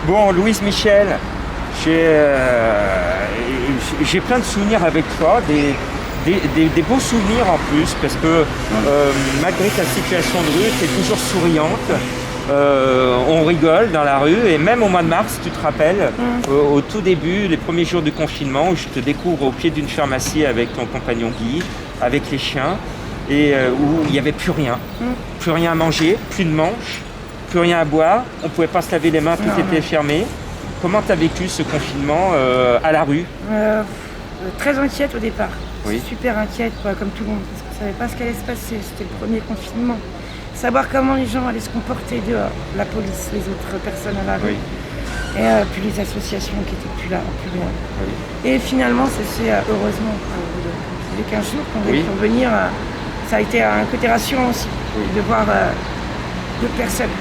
Bon, Louise Michel, j'ai plein de souvenirs avec toi, des beaux souvenirs en plus, parce que malgré ta situation de rue, tu es toujours souriante. On rigole dans la rue, et même au mois de mars, tu te rappelles, au tout début, les premiers jours du confinement, où je te découvre au pied d'une pharmacie avec ton compagnon Guy, avec les chiens, et où il n'y avait plus rien à manger, plus de manches, plus rien à boire, on ne pouvait pas se laver les mains, tout était fermé. Comment tu as vécu ce confinement à la rue? Très inquiète au départ, Oui. super inquiète, quoi, comme tout le monde, parce qu'on ne savait pas ce qui allait se passer, c'était le premier confinement. Savoir comment les gens allaient se comporter dehors, la police, les autres personnes à la rue, Oui. et puis les associations qui étaient plus là, plus loin. Oui. Et finalement, ça s'est heureusement, au bout de 15 jours qu'on Oui. pu revenir, ça a été un côté rassurant aussi, de voir d'autres personnes.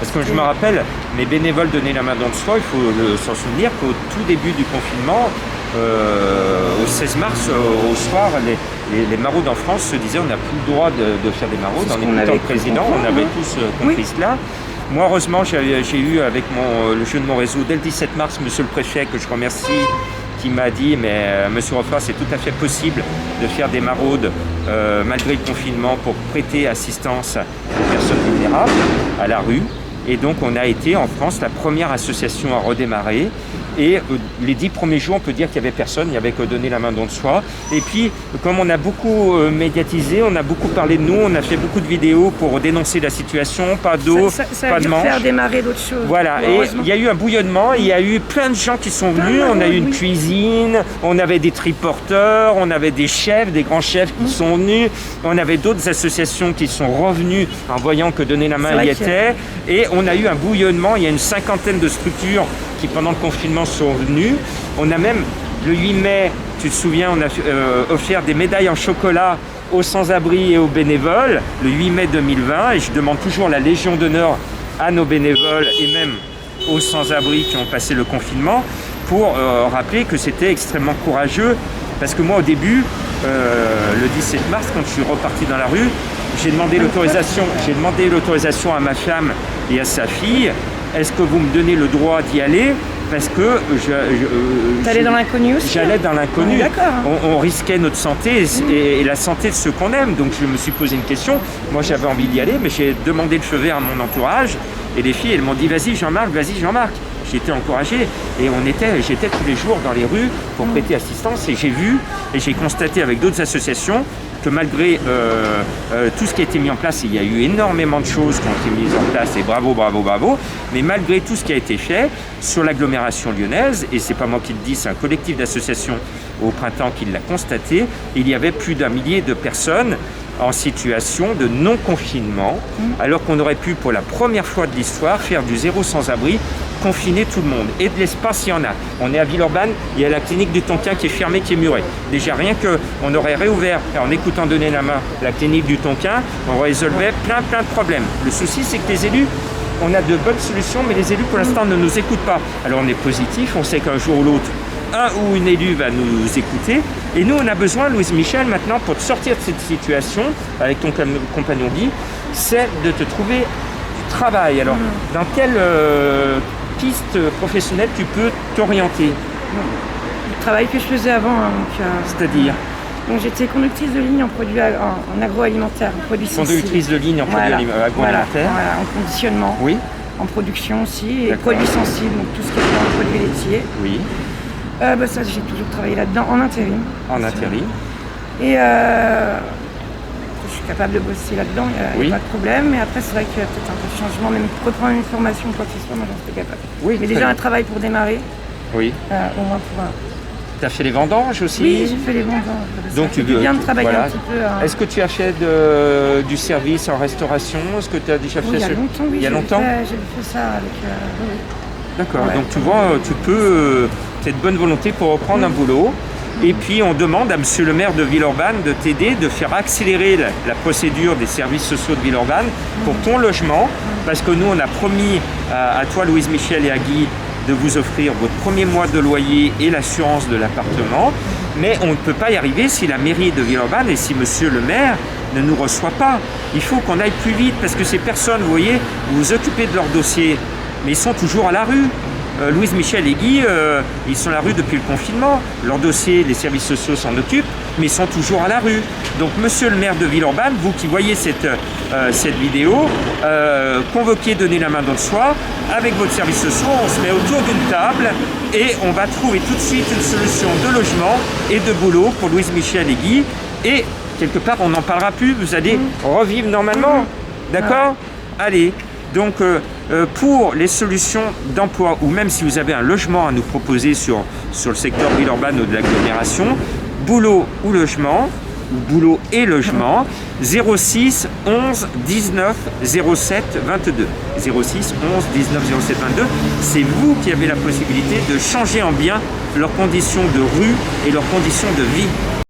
Parce que je me rappelle, les bénévoles donnaient la main dans le soi, il faut s'en souvenir qu'au tout début du confinement, au 16 mars, au soir, les maraudes en France se disaient on n'a plus le droit de faire des maraudes. En écoutant le président, on avait tous compris cela. Moi, heureusement, j'ai eu avec le jeu de mon réseau, dès le 17 mars, monsieur le préfet, que je remercie, qui m'a dit, mais monsieur Roffard, c'est tout à fait possible de faire des maraudes malgré le confinement pour prêter assistance aux personnes vulnérables à la rue. Et donc, on a été en France la première association à redémarrer. Et les 10 premiers jours, on peut dire qu'il n'y avait personne, il n'y avait que donner la main dans le soi. Et puis, comme on a beaucoup médiatisé, on a beaucoup parlé de nous, on a fait beaucoup de vidéos pour dénoncer la situation, pas d'eau, pas de manche. Faire démarrer d'autres choses. Voilà, et il y a eu un bouillonnement, il y a eu plein de gens qui sont venus, on a eu une cuisine, on avait des triporteurs, on avait des chefs, des grands chefs qui sont venus, on avait d'autres associations qui sont revenues en voyant que donner la main y était, et on a eu un bouillonnement, il y a une 50aine de structures qui pendant le confinement sont venues. On a même, le 8 mai, tu te souviens, on a offert des médailles en chocolat aux sans-abri et aux bénévoles, le 8 mai 2020, et je demande toujours la Légion d'honneur à nos bénévoles et même aux sans-abri qui ont passé le confinement pour rappeler que c'était extrêmement courageux, parce que moi au début, le 17 mars, quand je suis reparti dans la rue, j'ai demandé l'autorisation à ma femme et à sa fille. Est-ce que vous me donnez le droit d'y aller? Parce que T'allais dans l'inconnu aussi? J'allais dans l'inconnu. D'accord. On risquait notre santé et la santé de ceux qu'on aime. Donc je me suis posé une question. Moi j'avais envie d'y aller, mais j'ai demandé le feu vert à mon entourage. Et les filles, elles m'ont dit vas-y Jean-Marc. J'ai été encouragé et j'étais tous les jours dans les rues pour prêter assistance. Et j'ai vu et j'ai constaté avec d'autres associations que malgré tout ce qui a été mis en place, il y a eu énormément de choses qui ont été mises en place, et bravo, mais malgré tout ce qui a été fait sur l'agglomération lyonnaise, et c'est pas moi qui le dis, c'est un collectif d'associations au printemps qui l'a constaté, il y avait plus d'1 millier de personnes en situation de non-confinement, alors qu'on aurait pu, pour la première fois de l'histoire, faire du zéro sans-abri, confiner tout le monde. Et de l'espace, il y en a. On est à Villeurbanne, il y a la clinique du Tonkin qui est fermée, qui est murée. Déjà, rien qu'on aurait réouvert, en écoutant donner la main, la clinique du Tonkin, on résolvait plein de problèmes. Le souci, c'est que les élus, on a de bonnes solutions, mais les élus, pour l'instant, ne nous écoutent pas. Alors, on est positif, on sait qu'un jour ou l'autre, un ou une élue va nous écouter. Et nous, on a besoin, Louise Michel, maintenant, pour te sortir de cette situation, avec ton compagnon Guy, c'est de te trouver du travail. Alors, dans quelle piste professionnelle tu peux t'orienter? Le travail que je faisais avant. C'est-à-dire? Donc j'étais conductrice de ligne en agroalimentaire, en produits sensibles. Conductrice de ligne en produits agroalimentaires. Voilà, en conditionnement, oui. En production aussi, et produits sensibles, donc tout ce qui est en produits laitiers. Oui. Ça, j'ai toujours travaillé là-dedans, en intérim. En intérim. Et je suis capable de bosser là-dedans, il n'y a pas de problème. Mais après, c'est vrai qu'il y a peut-être un peu de changement, même reprendre une formation, quoi que ce soit, moi j'en serais capable. Oui, mais déjà un travail pour démarrer, oui. Au moins pour... Tu as fait les vendanges aussi? Oui, j'ai fait les vendanges. Donc tu veux bien de travailler un petit peu. Est-ce que tu as fait du service en restauration? Est-ce que tu as déjà fait il y a longtemps, oui. Il y a longtemps? J'ai fait ça avec... oui. D'accord, donc tu vois, tu peux, tu as de bonne volonté pour reprendre un boulot. Et puis on demande à monsieur le maire de Villeurbanne de t'aider, de faire accélérer la procédure des services sociaux de Villeurbanne pour ton logement. Parce que nous, on a promis à toi, Louise Michel et à Guy, de vous offrir votre premier mois de loyer et l'assurance de l'appartement. Mais on ne peut pas y arriver si la mairie de Villeurbanne et si monsieur le maire ne nous reçoit pas. Il faut qu'on aille plus vite parce que ces personnes, vous voyez, vous vous occupez de leur dossier mais ils sont toujours à la rue. Louise Michel et Guy, ils sont à la rue depuis le confinement. Leur dossier, les services sociaux s'en occupent, mais ils sont toujours à la rue. Donc, monsieur le maire de Villeurbanne, vous qui voyez cette vidéo, convoquez, donnez la main dans le soir. Avec votre service social, on se met autour d'une table et on va trouver tout de suite une solution de logement et de boulot pour Louise Michel et Guy. Et quelque part, on n'en parlera plus. Vous allez revivre normalement. D'accord ? Allez. Donc, pour les solutions d'emploi, ou même si vous avez un logement à nous proposer sur le secteur Villeurbanne ou de l'agglomération, boulot ou logement, ou boulot et logement, 06 11 19 07 22. 06 11 19 07 22, c'est vous qui avez la possibilité de changer en bien leurs conditions de rue et leurs conditions de vie.